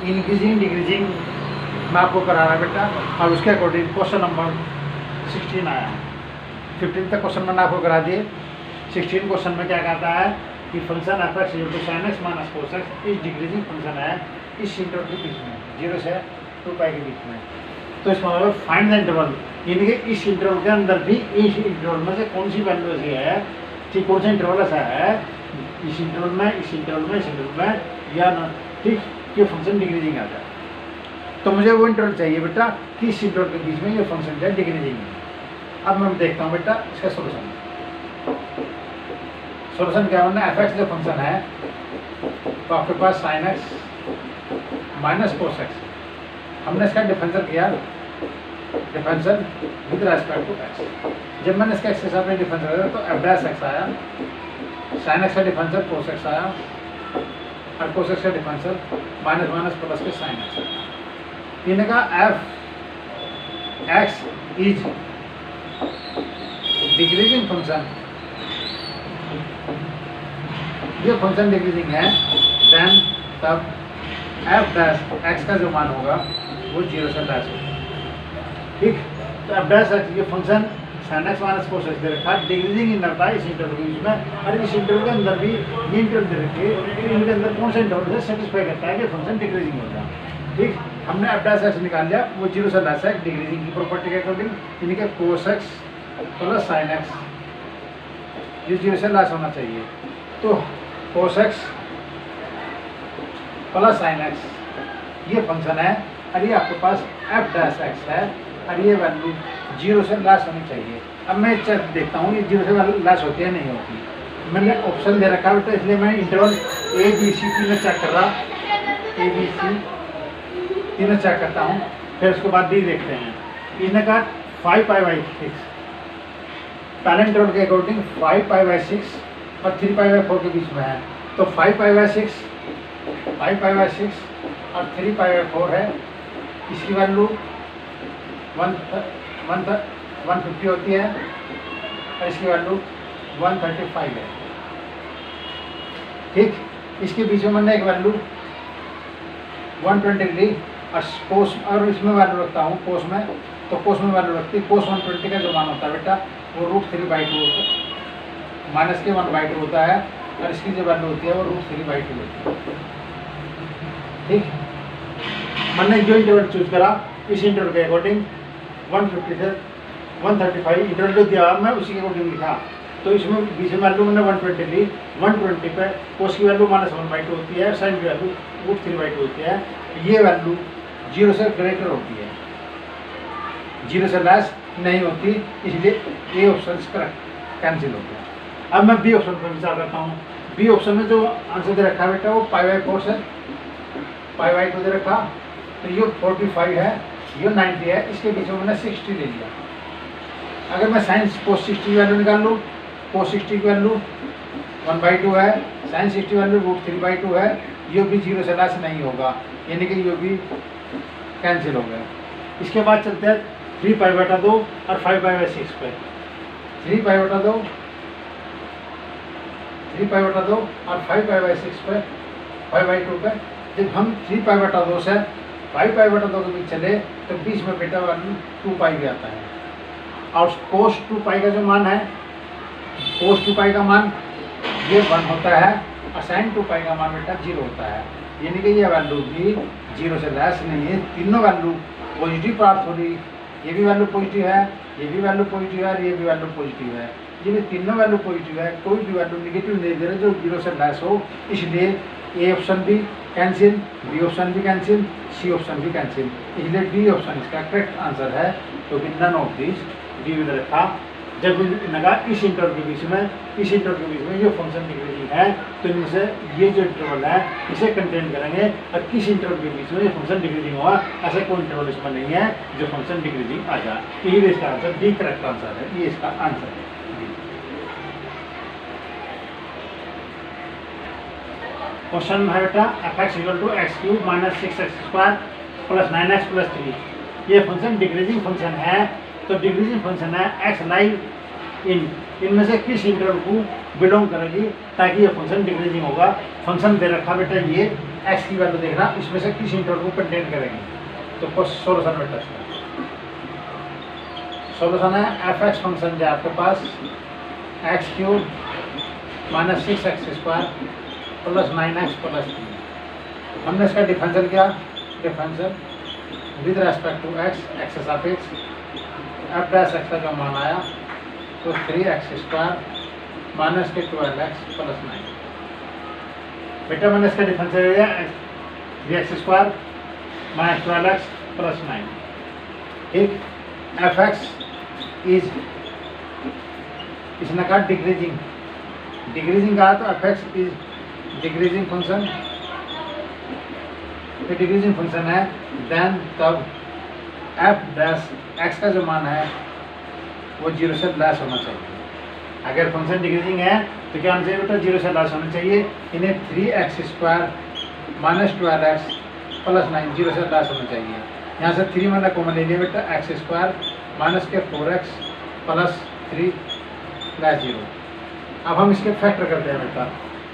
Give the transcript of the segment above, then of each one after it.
Increasing decreasing मैं आपको करा रहा बेटा, और उसके अकॉर्डिंग क्वेश्चन नंबर 16 आया है। 15 तक क्वेश्चन मैंने आपको करा दिए। 16 क्वेश्चन में क्या कहता है कि function F X equal to sine x minus cos X is decreasing function है इस इंटरवल के बीच में 0 से 2 पाई के बीच में। तो इसका मतलब फाइंड द इंटरवल, यानी कि इस इंटरवल के अंदर भी इस इंटरवल में से कौन सी वैल्यू ऐसी है, ठीक कौन सा इंटरवल ऐसा है इस इंटरवल में, इस इंटरवल में, इस इंटरवल में या ना, ठीक कि फंक्शन डिक्रीजिंग आ जाए। तो मुझे वो इंटरवल चाहिए बेटा कि इस इंटरवल के बीच में ये फंक्शन जो है डिक्रीजिंग है। अब मैं देखता हूँ बेटा इसका सोल्यूशन। सोल्यूशन क्या होना, एफ एक्स जो फंक्शन है तो आपके पास sine x minus cos x, हमने इसका डिफरेंशियल किया, differential with respect to x. जब मैंने इसका एक्स के साथ में डिफरेंशियल किया तो एफ डैश एक्स आया, साइन एक्स का डिफरेंशियल कोस एक्स आया, और कोस एक्स का डिफरेंशियल माइनस माइनस प्लस के साइन एक्स आया। इनका F X is decreasing function, ये फंक्शन डिक्रीजिंग है, देन तब एफ डैश एक्स का जो मान होगा वो 0 से डैश होगा, ठीक। तो एफ डैश एक्स ये function sine x minus cos x दे रखा, डिक्रीजिंग इंटरवल था इस इंटरवल के बीच में, और इस इंटरवल के अंदर भी ये इंटरवल दे रखे, इनके अंदर कौन सा इंटरवल से सेटिस्फाई करता है कि फंक्शन डिक्रीजिंग होगा, ठीक। हमने एफ डैश एक्स निकाल लिया, वो 0 से डैश एक्स डिक्रीजिंग की प्रॉपर्टी के अकॉर्डिंग, यानी कि cos x plus sine x ये 0 से डैश होना चाहिए। तो cos x plus sine x ये फंक्शन है, और ये आपके पास एफ डैश एक्स है, और ये वैल्यू 0 से लेस होनी चाहिए। अब मैं चेक देखता हूँ ये 0 से लेस होती है नहीं होती। मैंने ऑप्शन दे रखा है तो इसलिए मैं इंटरवल ए बी सी तीनों चेक कर रहा, ए बी सी तीनों चेक करता हूँ, फिर उसके बाद डी देखते हैं। इनका 5 पाई बाई 6 पहले इंटरवल के अकॉर्डिंग 5 पाई बाई 6 और 3 पाई बाई 4 के बीच में है, तो 5 पाई बाई 6 5 पाई बाई 6 और 3 पाई बाई 4 है, इसकी वैल्यू 150 होती है, और इसकी वैल्यू 135 है, ठीक। इसके बीच में मैंने एक वैल्यू 120 ली, और कोस और इसमें वैल्यू रखता हूँ कोस में, तो कोस में वैल्यू रखती है, कोस 120 का जो मान होता है बेटा वो √3/2 होता है, माइनस के 1/2 होता है, और इसकी जो वैल्यू होती है वो √3/2 होती है, ठीक। मैंने जो इंटरवल चूज करा इस इंटरवल के अकॉर्डिंग 150 से 135 इंटरवल जो दिया मैं उसी के अकॉर्डिंग लिखा। तो इसमें बीच में वैल्यू मैंने 120 ली, 120 पे कोस की वैल्यू -1/2 होती है, साइन की वैल्यू √3/2 होती है, ये वैल्यू 0 से ग्रेटर होती है, 0 से लेस नहीं होती, इसलिए ए ऑप्शन करेक्ट कैंसिल हो गया। अब मैं बी ऑप्शन पर विचार करता हूँ। बी ऑप्शन में जो आंसर दे रखा है बेटा वो π/4 से π/2 दे रखा, तो ये 45 है, ये 90 है, इसके बीच में मैंने 60 ले लिया। अगर मैं साइंस कोस 60 की वैल्यू निकाल लूँ, कोस 60 की वैल्यू 1/2 है, साइन 60 वैल्यू √3/2 है, ये भी 0 से लेस नहीं होगा, यानी कि ये भी कैंसिल हो गया। इसके बाद चलते हैं 3π/2 और 5π/6 पे। 3π/2 और 5π/6 पे 5/2 पे। जब हम 3π/2 से 5π/2 के बीच चले तो बीच में बेटा वैल्यू 2π भी आता है, और कोस 2π का जो मान है, कोस 2π का मान ये 1 होता है, और साइन 2π का मान बेटा 0 होता है, यानी कि ये वैल्यू भी 0 से लेस नहीं है। तीनों वैल्यू पॉजिटिव प्राप्त हो रही, ये भी वैल्यू पॉजिटिव है, ये भी वैल्यू पॉजिटिव है, और ये भी वैल्यू पॉजिटिव है, ये भी तीनों वैल्यू पॉजिटिव है, कोई भी वैल्यू निगेटिव नहीं दे रहे जो 0 से लेस हो, इसलिए ए ऑप्शन भी कैंसिल, बी ऑप्शन भी कैंसिल, सी ऑप्शन भी कैंसिल, इसलिए डी ऑप्शन इसका करेक्ट आंसर है, क्योंकि none of this D with रखा। जब लगा इस इंटरवल के बीच में, इस इंटरवल के बीच में जो फंक्शन डिक्रीजिंग है, तो इनसे ये जो इंटरवल है इसे कंटेन करेंगे, और किस इंटरवल के बीच में ये फंक्शन डिक्रीजिंग हुआ, ऐसा कोई इंटरवल इसमें नहीं है जो फंक्शन डिक्रीजिंग आ जाए। यही इसका आंसर डी करेक्ट आंसर है, ये इसका आंसर है। क्वेश्चन है बेटा f(x) = x³ - 6x² + 9x + 3। ये फंक्शन डिक्रीजिंग फंक्शन है, तो डिक्रीजिंग फंक्शन है x लाइव इनमें से किस इंटरवल को बिलोंग करेगी ताकि ये फंक्शन डिक्रीजिंग होगा। फंक्शन दे रखा बेटा ये एक्स की वैल्यू देखना इसमें से किस इंटरवल को कंटेन करेंगे। तो सोल्यूशन बेटा सोल्यूशन है एफ एक्स फंक्शन जो आपके पास x cube minus 6x² plus 9x plus 3। हमने इसका डिफरेंशियल किया, differential with respect to x, x सापेक्ष एफ डैश एक्स का जो मान आया तो 3x² माइनस के 12x प्लस 9। बेटा मैंने इसका डिफरेंशियल लिया x² माइनस 12x प्लस 9। ठीक, एफ एक्स इज इसने कहा डिक्रीजिंग, डिक्रीजिंग कहा तो F X is decreasing function, तो डिक्रीजिंग फंक्शन है देन तब एफ डैश एक्स का जो मान है वो 0 से लेस होना चाहिए। अगर फंक्शन डिक्रीजिंग है तो क्या होना चाहिए बेटा 0 से लेस होना चाहिए। इन्हें 3x² माइनस 12x प्लस 9 0 से लेस होना चाहिए। यहाँ से 3 मैंने कॉमन ले लिया बेटा x² माइनस के 4x प्लस 3 प्लस 0। अब हम इसके फैक्टर करते हैं बेटा,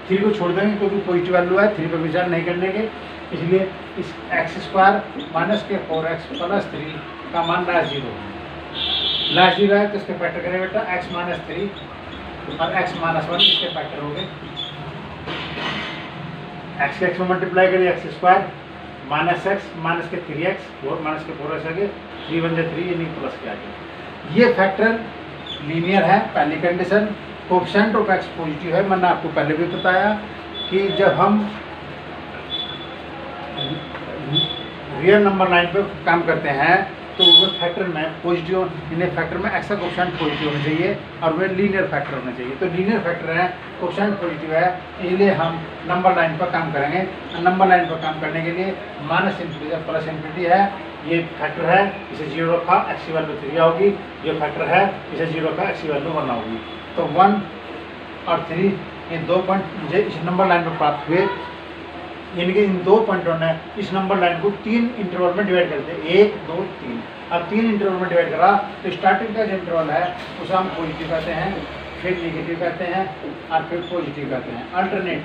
3 को छोड़ देंगे क्योंकि पॉजिटिव वैल्यू है, 3 पर विचार नहीं करने के, इसलिए इस x² माइनस के 4x प्लस 3 का मान लास्ट 0 है। लास्ट 0 है तो इसके फैक्टर करें बेटा x माइनस 3 और x माइनस 1 इसके फैक्टर हो गए। x के x में मल्टीप्लाई करिए x² माइनस x माइनस के 3x और माइनस के 4x आ गए, 3 1 3 यानी प्लस के आगे। ये फैक्टर लीनियर है, पहली condition. Coefficient of x positive है, मैंने आपको पहले भी बताया कि जब हम रियल नंबर लाइन पर काम करते हैं तो वो फैक्टर में पॉजिटिव, इन्हें फैक्टर में x का कोएफिशिएंट पॉजिटिव होना चाहिए और वे लीनियर फैक्टर होना चाहिए। तो लीनियर फैक्टर है, कोएफिशिएंट पॉजिटिव है, इसलिए हम नंबर लाइन पर काम करेंगे। नंबर लाइन पर काम करने के लिए माइनस इन्फिनिटी या प्लस इन्फिनिटी है, ये फैक्टर है, इसे 0 रखा, x की वैल्यू 3 होगी। ये फैक्टर है, इसे 0 रखा, x की वैल्यू 1 होगी। तो 1 और 3 ये 2 पॉइंट मुझे इस नंबर लाइन पर प्राप्त हुए, यानी कि इन 2 पॉइंटों ने इस नंबर लाइन को 3 इंटरवल में डिवाइड कर दिया, 1 2 3। अब 3 इंटरवल में डिवाइड करा तो स्टार्टिंग का जो इंटरवल है उसे हम पॉजिटिव कहते हैं, फिर नेगेटिव कहते हैं और फिर पॉजिटिव कहते हैं, अल्टरनेट।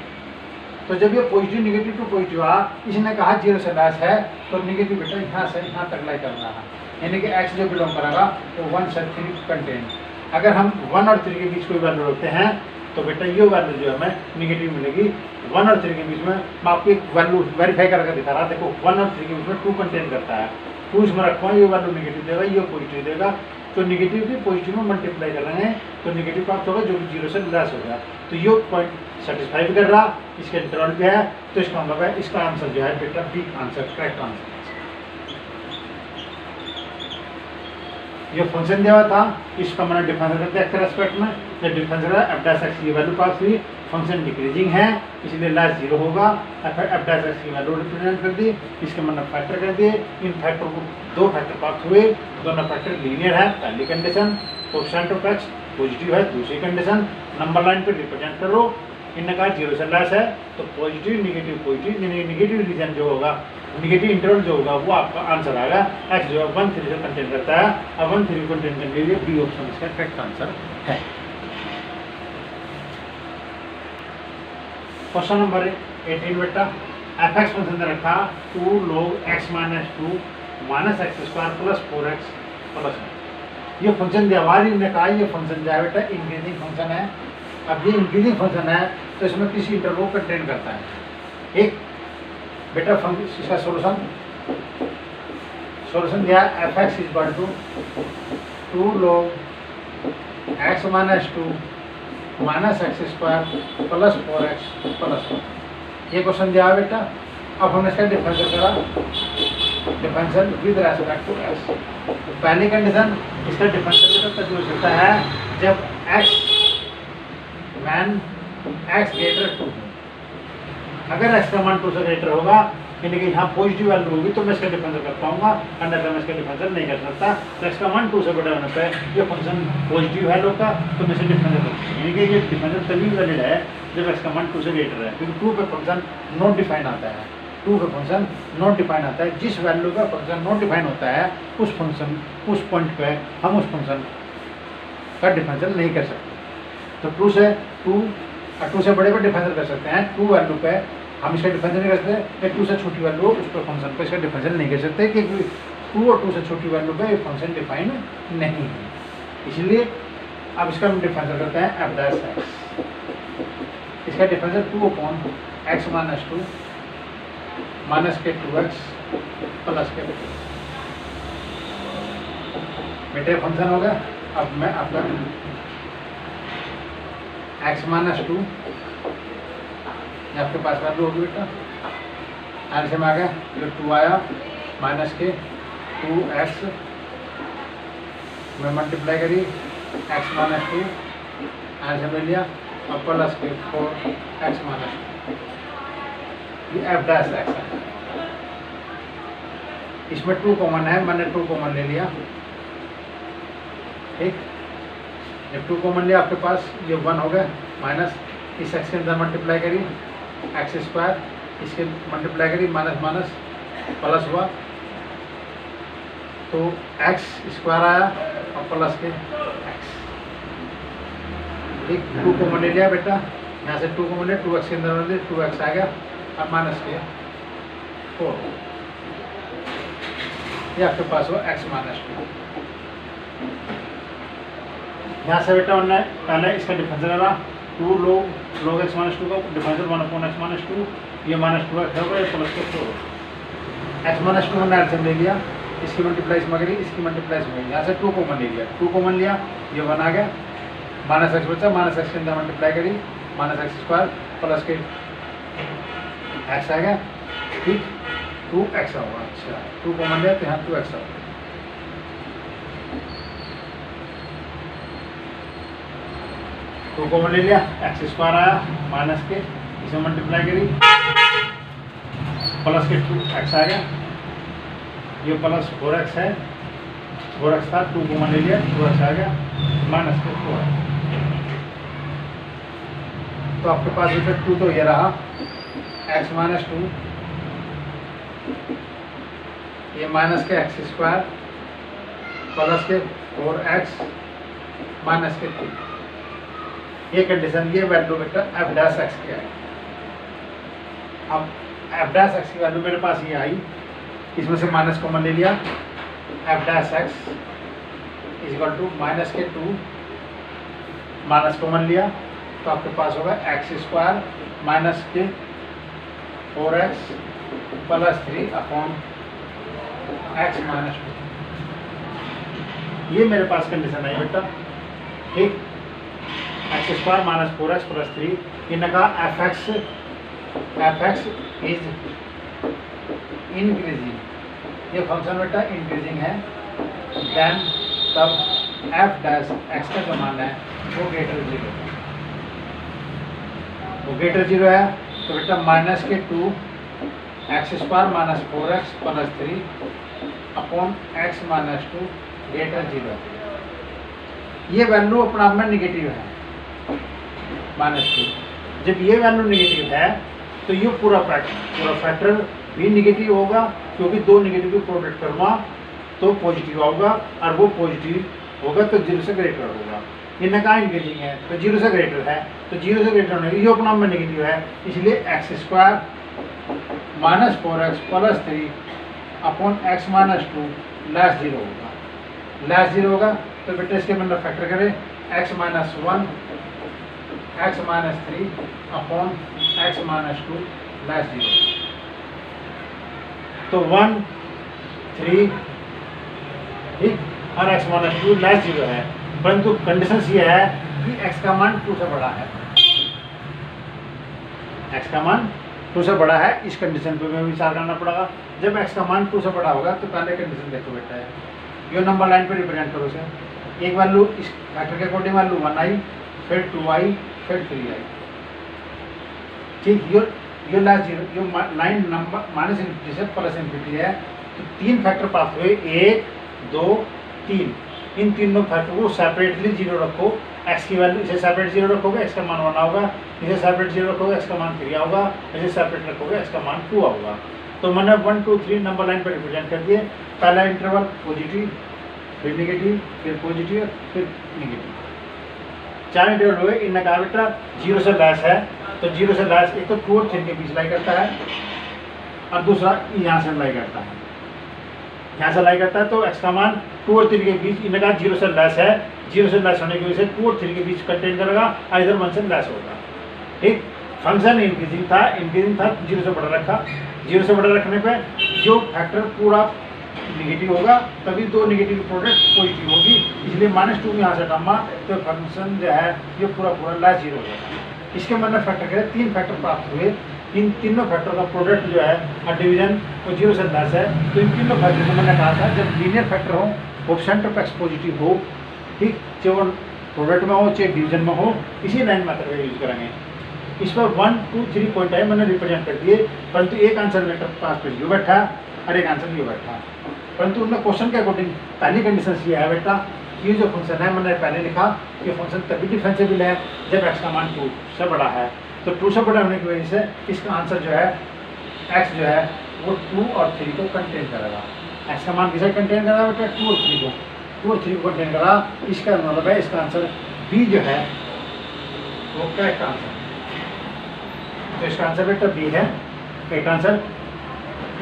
तो जब ये पॉजिटिव नेगेटिव टू पॉजिटिव आ, इसने कहा 0 से लेस है तो नेगेटिव बेटा यहाँ से यहाँ तक लाई करना है, यानी कि x जो बिलोंग करेगा तो 1 से 3 कंटेन। अगर हम 1 और 3 के बीच कोई वैल्यू रखते हैं तो बेटा ये वैल्यू जो है हमें निगेटिव मिलेगी। 1 और 3 के बीच में मैं आपको एक वैल्यू वेरीफाई करके दिखा रहा, देखो 1 और 3 के बीच में 2 कंटेन करता है, 2 इसमें रखा ये वैल्यू निगेटिव देगा, ये पॉजिटिव देगा। तो निगेटिव की पॉजिटिव में मल्टीप्लाई कर रहे हैं तो निगेटिव प्राप्त होगा जो कि 0 से लेस होगा। तो ये पॉइंट सेटिस्फाई भी कर रहा, इसके इंटरवल भी है, तो इसका मतलब है इसका आंसर जो है बेटा बी आंसर, करेक्ट आंसर। ये फंक्शन दिया हुआ था, इसका मैंने डिफरेंशियल करते हैं एक्स रेस्पेक्ट में, तो डिफरेंशियल है एफ डैश एक्स की वैल्यू पास हुई, फंक्शन डिक्रीजिंग है इसलिए लास्ट 0 होगा, एफ डैश एक्स की वैल्यू रिप्रेजेंट कर दी, इसके मैंने फैक्टर कर दिए। इन फैक्टर को 2 फैक्टर प्राप्त हुए, दोनों फैक्टर लीनियर है, पहली condition. Coefficient of x positive है, दूसरी कंडीशन। नंबर लाइन पे रिप्रेजेंट करो, इनने कहा 0 से लेस है तो positive negative positive, negative reason जो होगा, नेगेटिव इंटरवल जो होगा वो आपका आंसर आएगा। एक्स जो है 1 3 से कंटेन करता है, अब 1 3 को कंटेन करने के लिए बी ऑप्शन इसका करेक्ट आंसर है। क्वेश्चन नंबर 18 बेटा, एफ एक्स फंक्शन ने रखा 2 log x minus 2 minus X square plus 4x plus 1। ये फंक्शन दिया, ने कहा ये फंक्शन जो है बेटा इंक्रीजिंग फंक्शन है। अब ये इंक्रीजिंग फंक्शन है तो इसमें किसी इंटरवल को कंटेन करता है। एक बेटा फंक्शन इसका सॉल्यूशन दिया F X is equal to 2 log x minus 2 minus X square plus 4x plus 1। ये क्वेश्चन दिया है बेटा। अब हमने इसका डिफरेंशियल करा, differential with respect to x। पहली कंडीशन इसका डिफरेंशियल तब हो सकता है जब x वैन x ग्रेटर 2। अगर x का मान 2 से ग्रेटर होगा यानी कि यहाँ पॉजिटिव वैल्यू होगी तो मैं इसका डिफरेंशियल कर पाऊंगा, अन्यथा मैं इसका डिफरेंशियल नहीं कर सकता। तो x का मान 2 से बड़ा होने पर ये फंक्शन पॉजिटिव है लोग का, तो मैं इसे डिफरेंशियल कर सकता, यानी कि ये डिफरेंशियल तभी वैलिड है जब x का मान 2 से ग्रेटर है, क्योंकि 2 पे फंक्शन नॉट डिफाइन आता है। 2 पे फंक्शन नॉट डिफाइन आता है, जिस वैल्यू का फंक्शन नॉट डिफाइन होता है उस फंक्शन उस पॉइंट पे हम उस फंक्शन का डिफरेंशियल नहीं कर सकते। तो 2 से बड़े पर डिफरेंशियल कर सकते हैं, 2 वैल्यू पे हम इसका डिफरेंशियल नहीं कर सकते, 2 से छोटी वैल्यू उस पर फंक्शन पर इसका डिफरेंशियल नहीं कर सकते, क्योंकि 2 और 2 से छोटी वैल्यू पे फंक्शन डिफाइन नहीं है। इसलिए अब इसका हम डिफरेंशियल करते हैं एफ डैश एक्स। इसका differential 2 upon x minus 2 minus के 2x प्लस के 2। बेटे फंक्शन हो गया। अब मैं आपका x माइनस 2 आपके पास वैल्यू होगी बेटा, आंसर में आ गया, जो 2 आया माइनस के 2x में मल्टीप्लाई करी x माइनस 2 आंसर में लिया और प्लस के 4x माइनस 2। ये एफ डैश एक्स है। इसमें 2 कॉमन है, मैंने 2 कॉमन ले लिया। ठीक, जब 2 कॉमन लिया आपके पास ये 1 हो गया, माइनस इस x के अंदर मल्टीप्लाई करी एक्स स्क्वायर, इसके मल्टीप्लाई करी माइनस माइनस प्लस हुआ, तो एक्स स्क्वायर आया और प्लस के एक्स। ठीक, 2 कॉमन ले लिया बेटा, यहाँ से 2 कॉमन लिया, 2x के अंदर 2x आ गया और माइनस के 4, ये आपके पास हो x माइनस 2। यहाँ से बेटा हमने पहले इसका डिफरेंशियल लेना, 2 log x माइनस 2 का डिफरेंशियल 1 अपॉन x माइनस 2, ये माइनस 2x होगा, ये प्लस के 4। x माइनस 2 हमने एल्सियम ले लिया, इसकी मल्टीप्लाई इसमें करी, इसकी मल्टीप्लाई इसमें, यहाँ से 2 कॉमन ले लिया, 2 कॉमन लिया, ये 1 आ गया, माइनस एक्स बचा, माइनस एक्स के अंदर मल्टीप्लाई करी माइनस एक्स स्क्वायर प्लस के एक्स आ गया। ठीक, 2x होगा। अच्छा, 2 कॉमन लिया तो यहाँ 2x होगा। टू कॉमन ले लिया, एक्स स्क्वायर आया माइनस के, इसे मल्टीप्लाई करी प्लस के 2x आ गया, ये प्लस 4x है, 4x था, 2 कॉमन ले लिया, 2x आ गया माइनस के 4। तो आपके पास इफेक्ट 2 तो ये रहा x माइनस 2, ये माइनस के एक्स स्क्वायर प्लस के 4x माइनस के 3। ये कंडीशन, ये वैल्यू बेटा एफ डैश एक्स की आई। अब एफ डैश एक्स की वैल्यू मेरे पास ये आई, इसमें से माइनस कॉमन ले लिया, F dash X is equal to minus के 2 माइनस कॉमन लिया, तो आपके पास होगा एक्स स्क्वायर माइनस के 4x plus 3 upon x minus 2। ये मेरे पास कंडीशन है बेटा। ठीक, x square minus 4x plus 3, इनका एफ एक्स इज इंक्रीजिंग, ये फंक्शन बेटा इंक्रीजिंग है, देन तब एफ डैश एक्स का जो मान है वो ग्रेटर 0, वो ग्रेटर 0 है, तो बेटा माइनस के 2 x square minus 4x plus 3 upon x minus 2 greater 0। ये वैल्यू अपना आप में निगेटिव है माइनस 2। जब ये वैल्यू निगेटिव है तो ये पूरा फैक्टर भी निगेटिव होगा, क्योंकि 2 निगेटिव को प्रोडक्ट करूँगा तो पॉजिटिव होगा, और वो पॉजिटिव होगा तो 0 से ग्रेटर होगा। इनका कहाँ इंक्रीजिंग है तो 0 से ग्रेटर है, तो 0 से ग्रेटर होने ये अपना में नेगेटिव है, इसलिए x square minus 4x plus 3 upon x minus 2 less 0 होगा। लेस 0 होगा तो बेटा इसके अंदर फैक्टर करें, x minus 1 x minus 3 upon x minus 2 less 0, तो 1 3 ठीक, और एक्स माइनस 2 लेस 0 है, परंतु कंडीशन ये है कि x का मान 2 से बड़ा है, x का मान 2 से बड़ा है। इस कंडीशन पे हमें विचार करना पड़ेगा। जब x का मान 2 से बड़ा होगा तो पहले कंडीशन देखो बेटा है, ये नंबर लाइन पे रिप्रेजेंट करो से, एक वैल्यू इस फैक्टर के अकॉर्डिंग वैल्यू 1 आई, फिर 2 आई, फिर 3 आई। ठीक, ये लास्ट जीरो, ये लाइन नंबर माइनस इन्फिनिटी से प्लस इन्फिनिटी है, तो 3 फैक्टर पास हुए, 1 2 3। इन तीनों फैक्टर को सेपरेटली 0 रखो, x की वैल्यू इसे सेपरेट 0 रखोगे x का मान 1 होगा, इसे सेपरेट 0 रखोगे x का मान 3 होगा, इसे सेपरेट रखोगे x का मान 2 होगा। तो मैंने 1 2 3 नंबर लाइन पर रिप्रेजेंट कर दिए। पहला इंटरवल पॉजिटिव, फिर नेगेटिव, फिर पॉजिटिव, फिर नेगेटिव। चार इंटरवल हुए, इनने कहा बेटा 0 से लेस है, तो 0 से लेस एक तो 2 और 3 के बीच लाई करता है, और दूसरा यहाँ से लाई करता है, यहाँ से लाई करता है। तो x का मान 2 और 3 के बीच, इनने कहा 0 से लेस है, 0 से लेस होने की वजह से 2 और 3 के बीच कंटेन करेगा, इधर 1 से लेस होगा। ठीक, फंक्शन इंक्रीजिंग था 0 से बड़ा रखा, 0 से बड़ा रखने पे जो फैक्टर पूरा निगेटिव होगा तभी दो निगेटिव प्रोडक्ट पॉजिटिव होगी, इसलिए -2 यहाँ से हटाऊंगा तो फंक्शन जो है ये पूरा लेस 0 हो जाएगा। इसके मैंने फैक्टर करे 3 फैक्टर प्राप्त हुए, इन तीनों फैक्टर का प्रोडक्ट जो है डिवीजन वो 0 से लेस है। तो इन तीनों फैक्टर को मैंने कहा था जब लीनियर फैक्टर हो, वो सेंटर पर x पॉजिटिव हो, ठीक, चाहे वो प्रोडक्ट में हो चाहे डिवीजन में हो, इसी लाइन मेथड का यूज करेंगे। इस पर 1 2 3 पॉइंट है मैंने रिप्रेजेंट कर दिए, परंतु एक आंसर मेरे पास पे यू बैठा और एक आंसर यू बैठा, परंतु उनने क्वेश्चन के अकॉर्डिंग पहली कंडीशन ये है बेटा, ये जो फंक्शन है मैंने पहले लिखा कि फंक्शन तभी डिफरेंशिएबल है जब x का मान 2 से बड़ा है। तो 2 से बड़ा होने की वजह से इसका आंसर जो है x जो है वो 2 और 3 को कंटेन करेगा। x का मान किसे कंटेन करेगा बेटा? 2 और 3 को, 2 और 3 को कंटेन करा। इसका मतलब है इसका आंसर b जो है वो करेक्ट आंसर। तो इसका आंसर बेटा बी है करेक्ट आंसर।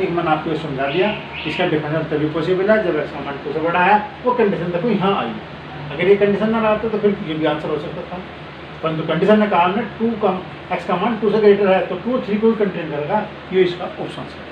एक मैंने आपको ये समझा दिया, इसका डिफरेंशियल तभी पॉसिबल है जब x का मान 2 से बड़ा है। वो कंडीशन देखो यहाँ आई, अगर ये कंडीशन ना आता तो फिर ये भी आंसर हो सकता था, परंतु कंडीशन ने कहा हमने 2 का x का मान 2 से ग्रेटर है तो 2 और 3 को भी कंटेन करेगा, ये इसका ऑप्शन है।